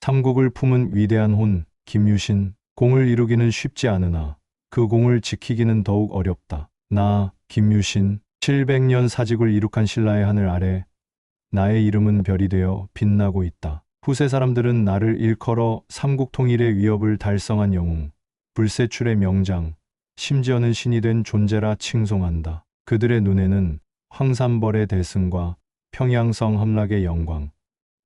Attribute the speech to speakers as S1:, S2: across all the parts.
S1: 삼국을 품은 위대한 혼, 김유신. 공을 이루기는 쉽지 않으나 그 공을 지키기는 더욱 어렵다. 나, 김유신, 700년 사직을 이룩한 신라의 하늘 아래 나의 이름은 별이 되어 빛나고 있다. 후세 사람들은 나를 일컬어 삼국 통일의 위협을 달성한 영웅, 불세출의 명장, 심지어는 신이 된 존재라 칭송한다. 그들의 눈에는 황산벌의 대승과 평양성 함락의 영광,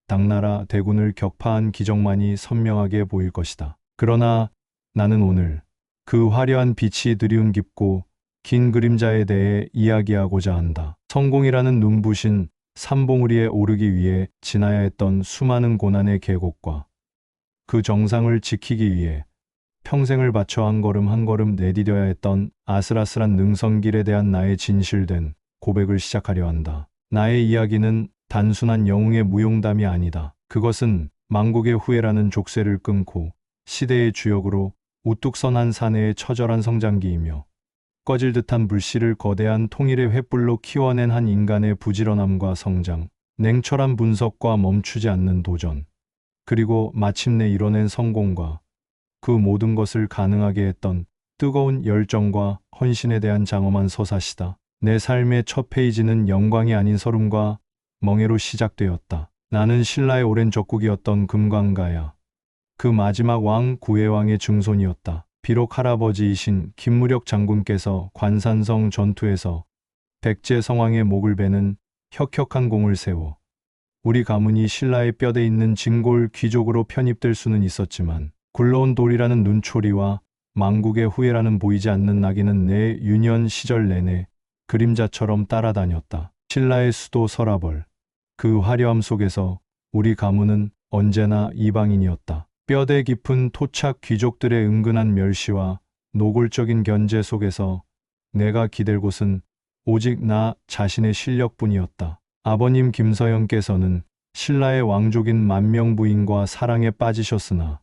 S1: 당나라 대군을 격파한 기적만이 선명하게 보일 것이다. 그러나 나는 오늘 그 화려한 빛이 드리운 깊고 긴 그림자에 대해 이야기하고자 한다. 성공이라는 눈부신 산봉우리에 오르기 위해 지나야 했던 수많은 고난의 계곡과 그 정상을 지키기 위해 평생을 바쳐 한 걸음 한 걸음 내디뎌야 했던 아슬아슬한 능선길에 대한 나의 진실된 고백을 시작하려 한다. 나의 이야기는 단순한 영웅의 무용담이 아니다. 그것은 망국의 후예라는 족쇄를 끊고 시대의 주역으로 우뚝 선 한 사내의 처절한 성장기이며 꺼질 듯한 불씨를 거대한 통일의 횃불로 키워낸 한 인간의 부지런함과 성장, 냉철한 분석과 멈추지 않는 도전, 그리고 마침내 이뤄낸 성공과 그 모든 것을 가능하게 했던 뜨거운 열정과 헌신에 대한 장엄한 서사시다. 내 삶의 첫 페이지는 영광이 아닌 서름과 멍해로 시작되었다. 나는 신라의 오랜 적국이었던 금광가야. 그 마지막 왕 구해왕의 증손이었다. 비록 할아버지이신 김무력 장군께서 관산성 전투에서 백제 성왕의 목을 베는 혁혁한 공을 세워 우리 가문이 신라의 뼈대 있는 진골 귀족으로 편입될 수는 있었지만 굴러온 돌이라는 눈초리와 망국의 후예라는 보이지 않는 낙인은 내 유년 시절 내내 그림자처럼 따라다녔다. 신라의 수도 서라벌, 그 화려함 속에서 우리 가문은 언제나 이방인이었다. 뼈대 깊은 토착 귀족들의 은근한 멸시와 노골적인 견제 속에서 내가 기댈 곳은 오직 나 자신의 실력뿐이었다. 아버님 김서영께서는 신라의 왕족인 만명부인과 사랑에 빠지셨으나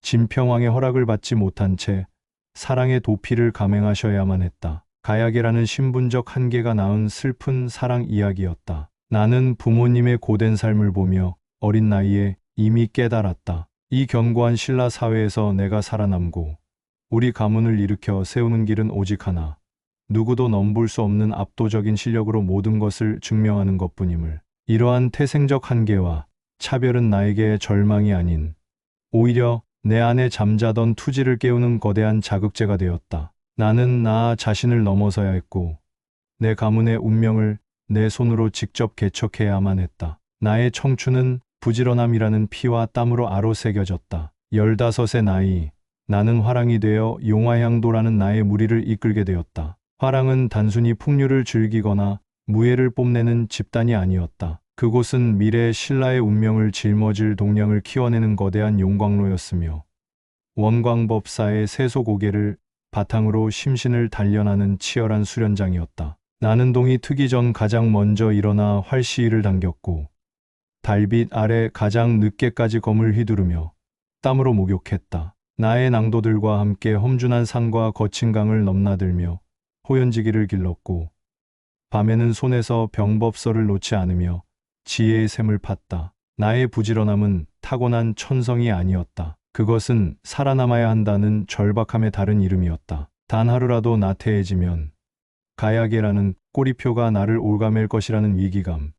S1: 진평왕의 허락을 받지 못한 채 사랑의 도피를 감행하셔야만 했다. 가야계라는 신분적 한계가 낳은 슬픈 사랑 이야기였다. 나는 부모님의 고된 삶을 보며 어린 나이에 이미 깨달았다. 이 견고한 신라 사회에서 내가 살아남고 우리 가문을 일으켜 세우는 길은 오직 하나, 누구도 넘볼 수 없는 압도적인 실력으로 모든 것을 증명하는 것뿐임을. 이러한 태생적 한계와 차별은 나에게 절망이 아닌 오히려 내 안에 잠자던 투지를 깨우는 거대한 자극제가 되었다. 나는 나 자신을 넘어서야 했고 내 가문의 운명을 내 손으로 직접 개척해야만 했다. 나의 청춘은 부지런함이라는 피와 땀으로 아로새겨졌다. 15의 나이, 나는 화랑이 되어 용화향도라는 나의 무리를 이끌게 되었다. 화랑은 단순히 풍류를 즐기거나 무예를 뽐내는 집단이 아니었다. 그곳은 미래의 신라의 운명을 짊어질 동량을 키워내는 거대한 용광로였으며 원광법사의 세소고개를 바탕으로 심신을 단련하는 치열한 수련장이었다. 나는 동이 트기 전 가장 먼저 일어나 활시위를 당겼고 달빛 아래 가장 늦게까지 검을 휘두르며 땀으로 목욕했다. 나의 낭도들과 함께 험준한 산과 거친 강을 넘나들며 호연지기를 길렀고 밤에는 손에서 병법서를 놓지 않으며 지혜의 샘을 팠다. 나의 부지런함은 타고난 천성이 아니었다. 그것은 살아남아야 한다는 절박함의 다른 이름이었다. 단 하루라도 나태해지면 가야계라는 꼬리표가 나를 옭아맬 것이라는 위기감,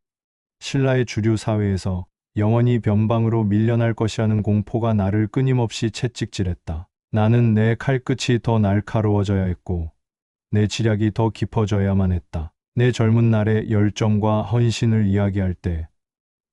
S1: 신라의 주류 사회에서 영원히 변방으로 밀려날 것이라는 공포가 나를 끊임없이 채찍질했다. 나는 내 칼끝이 더 날카로워져야 했고 내 지략이 더 깊어져야만 했다. 내 젊은 날의 열정과 헌신을 이야기할 때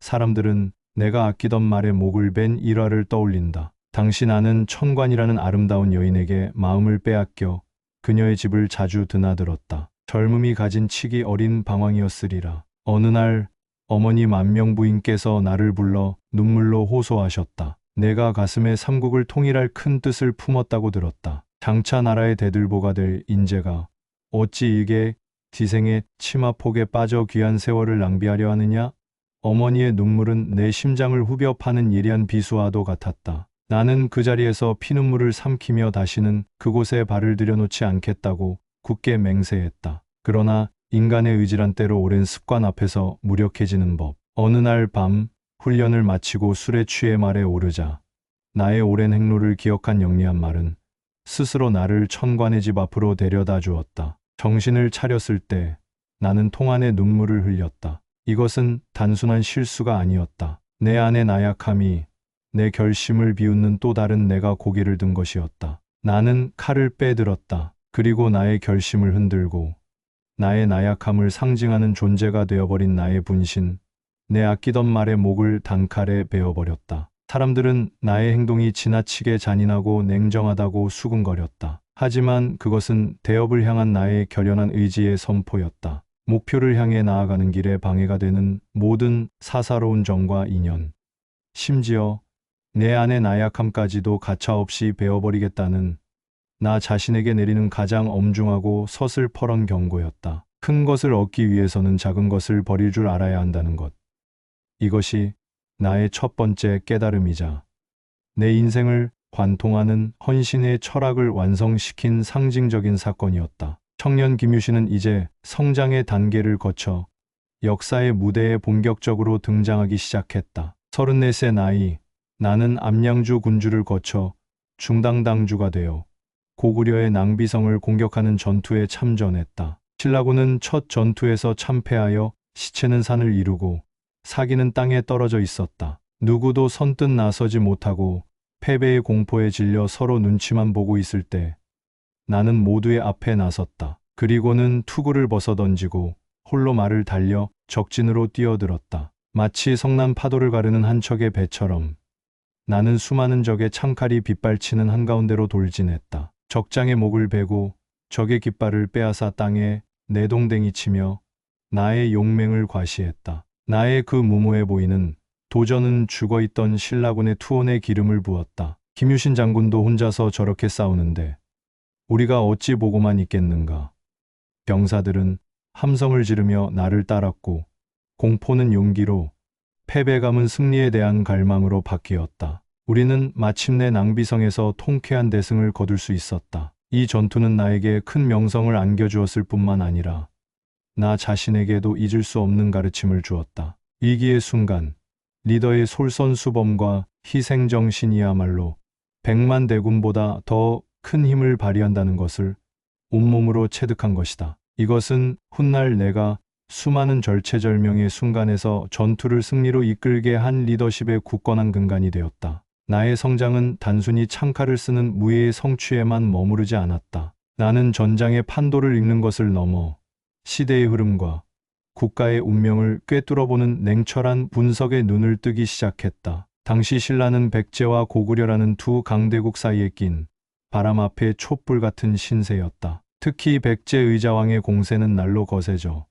S1: 사람들은 내가 아끼던 말에 목을 벤 일화를 떠올린다. 당시 나는 천관이라는 아름다운 여인에게 마음을 빼앗겨 그녀의 집을 자주 드나들었다. 젊음이 가진 치기 어린 방황이었으리라. 어느 날 어머니 만명부인께서 나를 불러 눈물로 호소하셨다. 내가 가슴에 삼국을 통일할 큰 뜻을 품었다고 들었다. 장차 나라의 대들보가 될 인재가 어찌 일개 기생의 치마폭에 빠져 귀한 세월을 낭비하려 하느냐? 어머니의 눈물은 내 심장을 후벼 파는 예리한 비수와도 같았다. 나는 그 자리에서 피눈물을 삼키며 다시는 그곳에 발을 들여놓지 않겠다고 굳게 맹세했다. 그러나 인간의 의지란 때로 오랜 습관 앞에서 무력해지는 법. 어느 날 밤 훈련을 마치고 술에 취해 말에 오르자 나의 오랜 행로를 기억한 영리한 말은 스스로 나를 천관의 집 앞으로 데려다 주었다. 정신을 차렸을 때 나는 통 안에 눈물을 흘렸다. 이것은 단순한 실수가 아니었다. 내 안의 나약함이 내 결심을 비웃는 또 다른 내가 고개를 든 것이었다. 나는 칼을 빼들었다. 그리고 나의 결심을 흔들고 나의 나약함을 상징하는 존재가 되어버린 나의 분신, 내 아끼던 말의 목을 단칼에 베어버렸다. 사람들은 나의 행동이 지나치게 잔인하고 냉정하다고 수군거렸다. 하지만 그것은 대업을 향한 나의 결연한 의지의 선포였다. 목표를 향해 나아가는 길에 방해가 되는 모든 사사로운 정과 인연, 심지어 내 안의 나약함까지도 가차없이 베어버리겠다는 나 자신에게 내리는 가장 엄중하고 서슬퍼런 경고였다. 큰 것을 얻기 위해서는 작은 것을 버릴 줄 알아야 한다는 것. 이것이 나의 첫 번째 깨달음이자 내 인생을 관통하는 헌신의 철학을 완성시킨 상징적인 사건이었다. 청년 김유신은 이제 성장의 단계를 거쳐 역사의 무대에 본격적으로 등장하기 시작했다. 34세 나이, 나는 암양주 군주를 거쳐 중당당주가 되어 고구려의 낭비성을 공격하는 전투에 참전했다. 신라군은 첫 전투에서 참패하여 시체는 산을 이루고 사기는 땅에 떨어져 있었다. 누구도 선뜻 나서지 못하고 패배의 공포에 질려 서로 눈치만 보고 있을 때 나는 모두의 앞에 나섰다. 그리고는 투구를 벗어던지고 홀로 말을 달려 적진으로 뛰어들었다. 마치 성난 파도를 가르는 한 척의 배처럼 나는 수많은 적의 창칼이 빗발치는 한가운데로 돌진했다. 적장의 목을 베고 적의 깃발을 빼앗아 땅에 내동댕이 치며 나의 용맹을 과시했다. 나의 그 무모해 보이는 도전은 죽어있던 신라군의 투혼에 기름을 부었다. 김유신 장군도 혼자서 저렇게 싸우는데 우리가 어찌 보고만 있겠는가. 병사들은 함성을 지르며 나를 따랐고 공포는 용기로, 패배감은 승리에 대한 갈망으로 바뀌었다. 우리는 마침내 낭비성에서 통쾌한 대승을 거둘 수 있었다. 이 전투는 나에게 큰 명성을 안겨주었을 뿐만 아니라 나 자신에게도 잊을 수 없는 가르침을 주었다. 위기의 순간, 리더의 솔선수범과 희생정신이야말로 백만 대군보다 더 큰 힘을 발휘한다는 것을 온몸으로 체득한 것이다. 이것은 훗날 내가 수많은 절체절명의 순간에서 전투를 승리로 이끌게 한 리더십의 굳건한 근간이 되었다. 나의 성장은 단순히 창칼을 쓰는 무예의 성취에만 머무르지 않았다. 나는 전장의 판도를 읽는 것을 넘어 시대의 흐름과 국가의 운명을 꿰뚫어보는 냉철한 분석의 눈을 뜨기 시작했다. 당시 신라는 백제와 고구려라는 두 강대국 사이에 낀 바람 앞의 촛불 같은 신세였다. 특히 백제 의자왕의 공세는 날로 거세져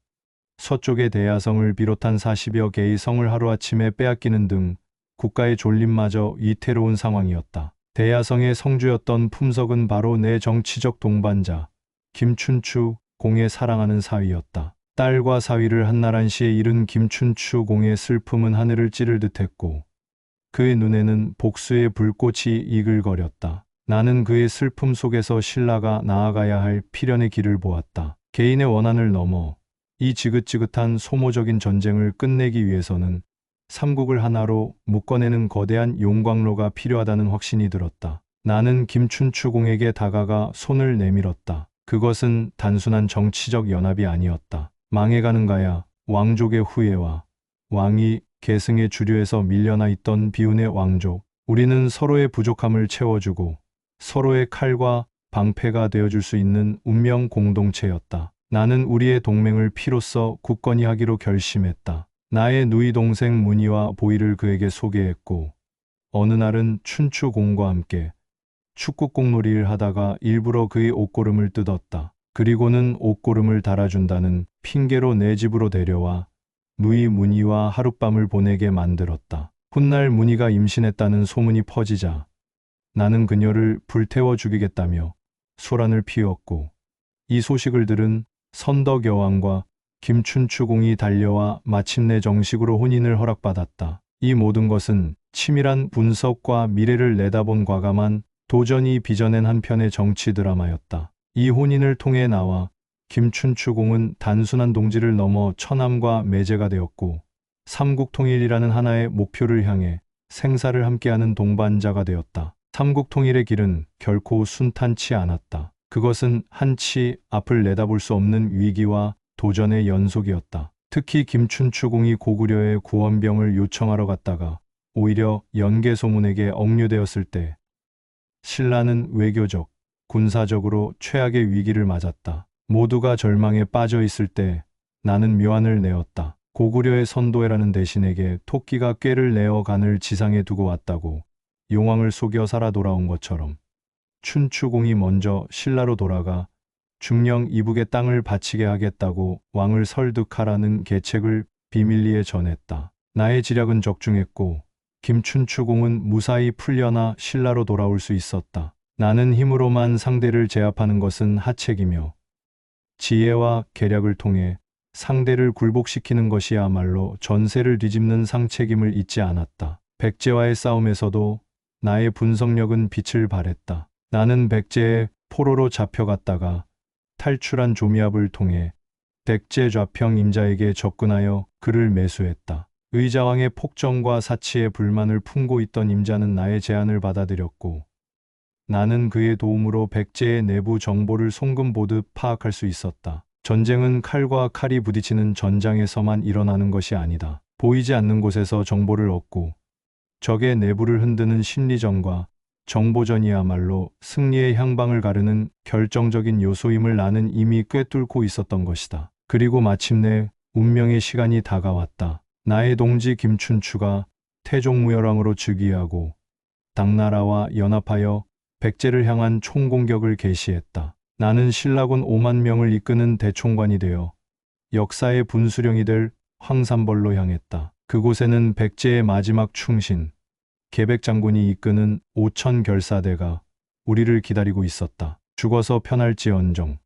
S1: 서쪽의 대야성을 비롯한 40여 개의 성을 하루아침에 빼앗기는 등 국가의 존립마저 위태로운 상황이었다. 대야성의 성주였던 품석은 바로 내 정치적 동반자 김춘추 공의 사랑하는 사위였다. 딸과 사위를 한나란 시에 잃은 김춘추 공의 슬픔은 하늘을 찌를 듯했고 그의 눈에는 복수의 불꽃이 이글거렸다. 나는 그의 슬픔 속에서 신라가 나아가야 할 필연의 길을 보았다. 개인의 원한을 넘어 이 지긋지긋한 소모적인 전쟁을 끝내기 위해서는 삼국을 하나로 묶어내는 거대한 용광로가 필요하다는 확신이 들었다. 나는 김춘추 공에게 다가가 손을 내밀었다. 그것은 단순한 정치적 연합이 아니었다. 망해가는 가야 왕족의 후예와 왕이 계승의 주류에서 밀려나 있던 비운의 왕족. 우리는 서로의 부족함을 채워주고 서로의 칼과 방패가 되어줄 수 있는 운명 공동체였다. 나는 우리의 동맹을 피로써 굳건히 하기로 결심했다. 나의 누이 동생 문희와 보이를 그에게 소개했고 어느 날은 춘추공과 함께 축구공놀이를 하다가 일부러 그의 옷고름을 뜯었다. 그리고는 옷고름을 달아준다는 핑계로 내 집으로 데려와 누이 문희와 하룻밤을 보내게 만들었다. 훗날 문희가 임신했다는 소문이 퍼지자 나는 그녀를 불태워 죽이겠다며 소란을 피웠고 이 소식을 들은 선덕 여왕과 김춘추 공이 달려와 마침내 정식으로 혼인을 허락받았다. 이 모든 것은 치밀한 분석과 미래를 내다본 과감한 도전이 빚어낸 한 편의 정치 드라마였다. 이 혼인을 통해 나와 김춘추 공은 단순한 동지를 넘어 처남과 매제가 되었고 삼국통일이라는 하나의 목표를 향해 생사를 함께하는 동반자가 되었다. 삼국통일의 길은 결코 순탄치 않았다. 그것은 한치 앞을 내다볼 수 없는 위기와 도전의 연속이었다. 특히 김춘추공이 고구려에 구원병을 요청하러 갔다가 오히려 연개소문에게 억류되었을 때 신라는 외교적, 군사적으로 최악의 위기를 맞았다. 모두가 절망에 빠져 있을 때 나는 묘안을 내었다. 고구려의 선도해라는 대신에게 토끼가 꾀를 내어 간을 지상에 두고 왔다고 용왕을 속여 살아 돌아온 것처럼 춘추공이 먼저 신라로 돌아가 중령 이북의 땅을 바치게 하겠다고 왕을 설득하라는 계책을 비밀리에 전했다. 나의 지략은 적중했고 김춘추공은 무사히 풀려나 신라로 돌아올 수 있었다. 나는 힘으로만 상대를 제압하는 것은 하책이며 지혜와 계략을 통해 상대를 굴복시키는 것이야말로 전세를 뒤집는 상책임을 잊지 않았다. 백제와의 싸움에서도 나의 분석력은 빛을 발했다. 나는 백제의 포로로 잡혀갔다가 탈출한 조미압을 통해 백제 좌평 임자에게 접근하여 그를 매수했다. 의자왕의 폭정과 사치에 불만을 품고 있던 임자는 나의 제안을 받아들였고 나는 그의 도움으로 백제의 내부 정보를 송금보듯 파악할 수 있었다. 전쟁은 칼과 칼이 부딪히는 전장에서만 일어나는 것이 아니다. 보이지 않는 곳에서 정보를 얻고 적의 내부를 흔드는 심리전과 정보전이야말로 승리의 향방을 가르는 결정적인 요소임을 나는 이미 꿰뚫고 있었던 것이다. 그리고 마침내 운명의 시간이 다가왔다. 나의 동지 김춘추가 태종무열왕으로 즉위하고 당나라와 연합하여 백제를 향한 총공격을 개시했다. 나는 신라군 5만 명을 이끄는 대총관이 되어 역사의 분수령이 될 황산벌로 향했다. 그곳에는 백제의 마지막 충신, 계백장군이 이끄는 5천 결사대가 우리를 기다리고 있었다. 죽어서 편할지언정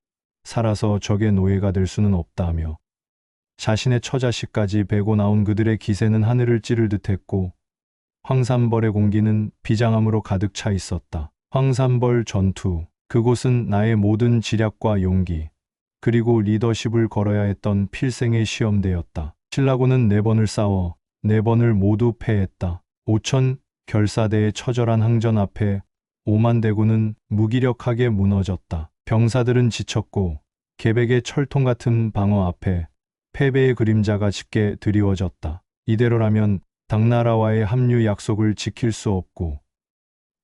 S1: 살아서 적의 노예가 될 수는 없다며 자신의 처자식까지 베고 나온 그들의 기세는 하늘을 찌를 듯했고 황산벌의 공기는 비장함으로 가득 차 있었다. 황산벌 전투, 그곳은 나의 모든 지략과 용기, 그리고 리더십을 걸어야 했던 필생의 시험대였다. 신라군은 4번을 싸워 4번을 모두 패했다. 5천 결사대의 처절한 항전 앞에 5만 대군은 무기력하게 무너졌다. 병사들은 지쳤고 계백의 철통 같은 방어 앞에 패배의 그림자가 짙게 드리워졌다. 이대로라면 당나라와의 합류 약속을 지킬 수 없고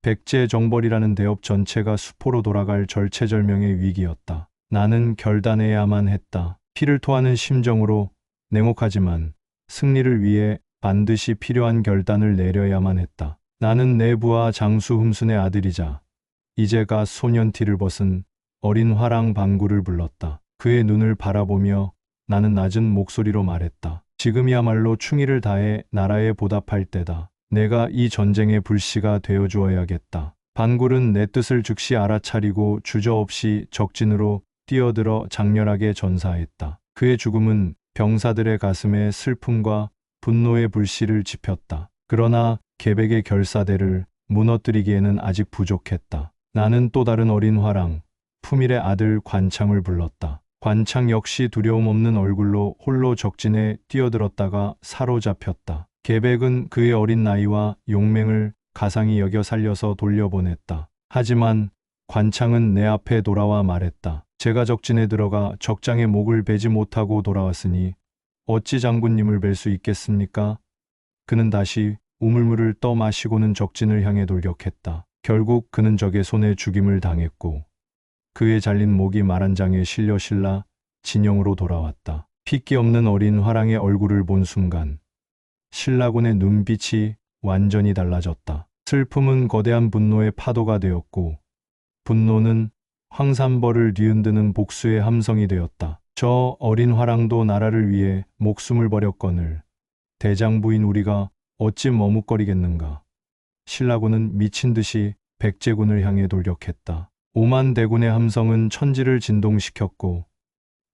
S1: 백제 정벌이라는 대업 전체가 수포로 돌아갈 절체절명의 위기였다. 나는 결단해야만 했다. 피를 토하는 심정으로 냉혹하지만 승리를 위해 반드시 필요한 결단을 내려야만 했다. 나는 내 부하 장수 흠순의 아들이자 이제가 소년티를 벗은 어린 화랑 방구를 불렀다. 그의 눈을 바라보며 나는 낮은 목소리로 말했다. 지금이야말로 충의를 다해 나라에 보답할 때다. 내가 이 전쟁의 불씨가 되어주어야겠다. 반굴은 내 뜻을 즉시 알아차리고 주저없이 적진으로 뛰어들어 장렬하게 전사했다. 그의 죽음은 병사들의 가슴에 슬픔과 분노의 불씨를 지폈다. 그러나 계백의 결사대를 무너뜨리기에는 아직 부족했다. 나는 또 다른 어린 화랑, 품일의 아들 관창을 불렀다. 관창 역시 두려움 없는 얼굴로 홀로 적진에 뛰어들었다가 사로잡혔다. 계백은 그의 어린 나이와 용맹을 가상히 여겨 살려서 돌려보냈다. 하지만 관창은 내 앞에 돌아와 말했다. 제가 적진에 들어가 적장의 목을 베지 못하고 돌아왔으니 어찌 장군님을 뵐 수 있겠습니까? 그는 다시 우물물을 떠 마시고는 적진을 향해 돌격했다. 결국 그는 적의 손에 죽임을 당했고 그의 잘린 목이 말 한 장에 실려 신라 진영으로 돌아왔다. 핏기 없는 어린 화랑의 얼굴을 본 순간 신라군의 눈빛이 완전히 달라졌다. 슬픔은 거대한 분노의 파도가 되었고 분노는 황산벌을 뒤흔드는 복수의 함성이 되었다. 저 어린 화랑도 나라를 위해 목숨을 버렸거늘 대장부인 우리가 어찌 머뭇거리겠는가. 신라군은 미친 듯이 백제군을 향해 돌격했다. 5만 대군의 함성은 천지를 진동시켰고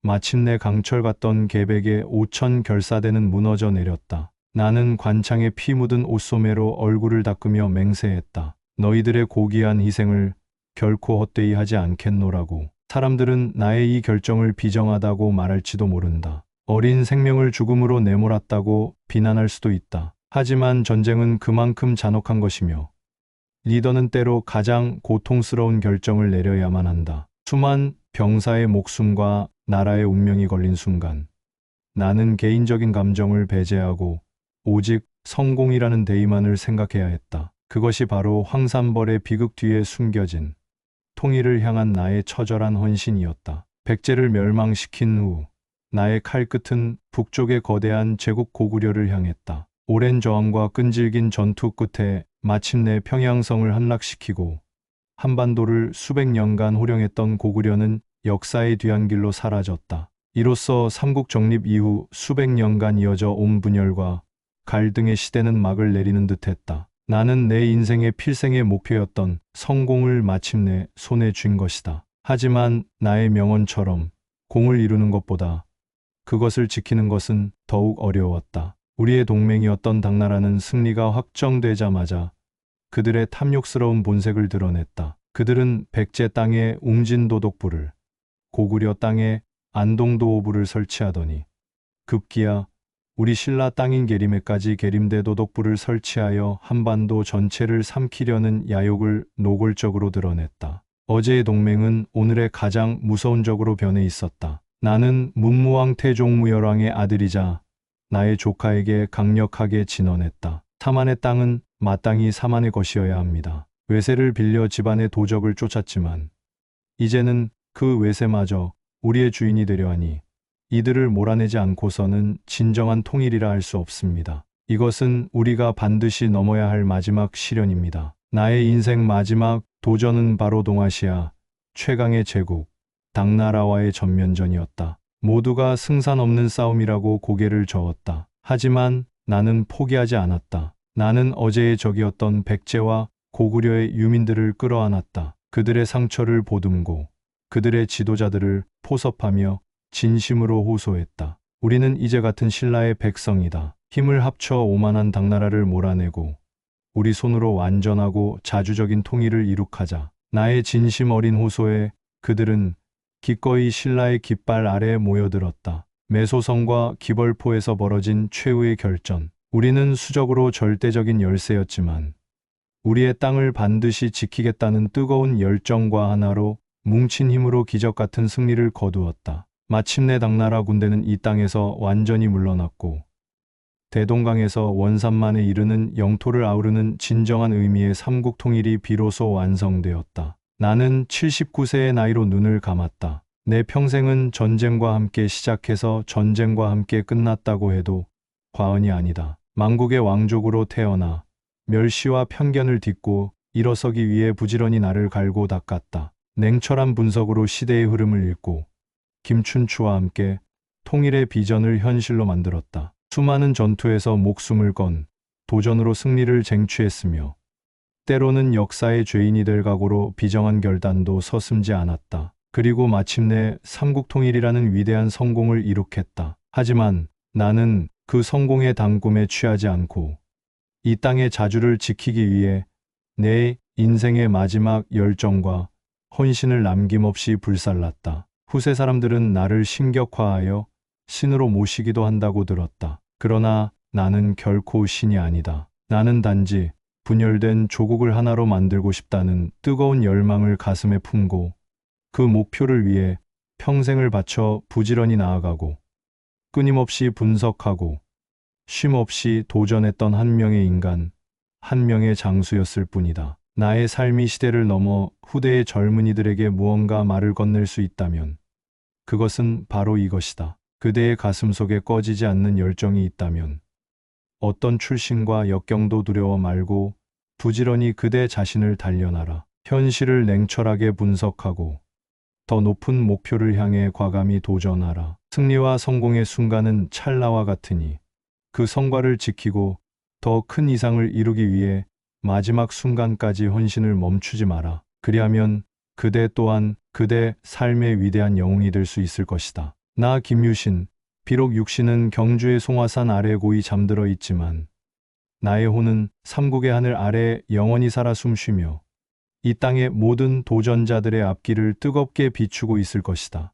S1: 마침내 강철 같던 계백의 5천 결사대는 무너져 내렸다. 나는 관창에 피 묻은 옷소매로 얼굴을 닦으며 맹세했다. 너희들의 고귀한 희생을 결코 헛되이 하지 않겠노라고. 사람들은 나의 이 결정을 비정하다고 말할지도 모른다. 어린 생명을 죽음으로 내몰았다고 비난할 수도 있다. 하지만 전쟁은 그만큼 잔혹한 것이며 리더는 때로 가장 고통스러운 결정을 내려야만 한다. 수만 병사의 목숨과 나라의 운명이 걸린 순간 나는 개인적인 감정을 배제하고 오직 성공이라는 대의만을 생각해야 했다. 그것이 바로 황산벌의 비극 뒤에 숨겨진 통일을 향한 나의 처절한 헌신이었다. 백제를 멸망시킨 후 나의 칼끝은 북쪽의 거대한 제국 고구려를 향했다. 오랜 저항과 끈질긴 전투 끝에 마침내 평양성을 함락시키고 한반도를 수백 년간 호령했던 고구려는 역사의 뒤안길로 사라졌다. 이로써 삼국 정립 이후 수백 년간 이어져 온 분열과 갈등의 시대는 막을 내리는 듯했다. 나는 내 인생의 필생의 목표였던 성공을 마침내 손에 쥔 것이다. 하지만 나의 명언처럼 공을 이루는 것보다 그것을 지키는 것은 더욱 어려웠다. 우리의 동맹이었던 당나라는 승리가 확정되자마자 그들의 탐욕스러운 본색을 드러냈다. 그들은 백제 땅에 웅진도독부를, 고구려 땅에 안동도호부를 설치하더니 급기야 우리 신라 땅인 계림에까지 계림대 도독부를 설치하여 한반도 전체를 삼키려는 야욕을 노골적으로 드러냈다. 어제의 동맹은 오늘의 가장 무서운 적으로 변해 있었다. 나는 문무왕 태종무열왕의 아들이자 나의 조카에게 강력하게 진언했다. 사만의 땅은 마땅히 사만의 것이어야 합니다. 외세를 빌려 집안의 도적을 쫓았지만 이제는 그 외세마저 우리의 주인이 되려 하니 이들을 몰아내지 않고서는 진정한 통일이라 할 수 없습니다. 이것은 우리가 반드시 넘어야 할 마지막 시련입니다. 나의 인생 마지막 도전은 바로 동아시아 최강의 제국 당나라와의 전면전이었다. 모두가 승산 없는 싸움이라고 고개를 저었다. 하지만 나는 포기하지 않았다. 나는 어제의 적이었던 백제와 고구려의 유민들을 끌어안았다. 그들의 상처를 보듬고 그들의 지도자들을 포섭하며 진심으로 호소했다. 우리는 이제 같은 신라의 백성이다. 힘을 합쳐 오만한 당나라를 몰아내고 우리 손으로 완전하고 자주적인 통일을 이룩하자. 나의 진심 어린 호소에 그들은 기꺼이 신라의 깃발 아래에 모여들었다. 매소성과 기벌포에서 벌어진 최후의 결전. 우리는 수적으로 절대적인 열세였지만 우리의 땅을 반드시 지키겠다는 뜨거운 열정과 하나로 뭉친 힘으로 기적 같은 승리를 거두었다. 마침내 당나라 군대는 이 땅에서 완전히 물러났고 대동강에서 원산만에 이르는 영토를 아우르는 진정한 의미의 삼국 통일이 비로소 완성되었다. 나는 79세의 나이로 눈을 감았다. 내 평생은 전쟁과 함께 시작해서 전쟁과 함께 끝났다고 해도 과언이 아니다. 망국의 왕족으로 태어나 멸시와 편견을 딛고 일어서기 위해 부지런히 나를 갈고 닦았다. 냉철한 분석으로 시대의 흐름을 읽고 김춘추와 함께 통일의 비전을 현실로 만들었다. 수많은 전투에서 목숨을 건 도전으로 승리를 쟁취했으며 때로는 역사의 죄인이 될 각오로 비정한 결단도 서슴지 않았다. 그리고 마침내 삼국통일이라는 위대한 성공을 이룩했다. 하지만 나는 그 성공의 단꿈에 취하지 않고 이 땅의 자주를 지키기 위해 내 인생의 마지막 열정과 헌신을 남김없이 불살랐다. 후세 사람들은 나를 신격화하여 신으로 모시기도 한다고 들었다. 그러나 나는 결코 신이 아니다. 나는 단지 분열된 조국을 하나로 만들고 싶다는 뜨거운 열망을 가슴에 품고 그 목표를 위해 평생을 바쳐 부지런히 나아가고 끊임없이 분석하고 쉼없이 도전했던 한 명의 인간, 한 명의 장수였을 뿐이다. 나의 삶이 시대를 넘어 후대의 젊은이들에게 무언가 말을 건넬 수 있다면 그것은 바로 이것이다. 그대의 가슴 속에 꺼지지 않는 열정이 있다면 어떤 출신과 역경도 두려워 말고 부지런히 그대 자신을 단련하라. 현실을 냉철하게 분석하고 더 높은 목표를 향해 과감히 도전하라. 승리와 성공의 순간은 찰나와 같으니 그 성과를 지키고 더 큰 이상을 이루기 위해 마지막 순간까지 헌신을 멈추지 마라. 그리하면 그대 또한 그대 삶의 위대한 영웅이 될 수 있을 것이다. 나 김유신, 비록 육신은 경주의 송화산 아래 고이 잠들어 있지만 나의 혼은 삼국의 하늘 아래 영원히 살아 숨쉬며 이 땅의 모든 도전자들의 앞길을 뜨겁게 비추고 있을 것이다.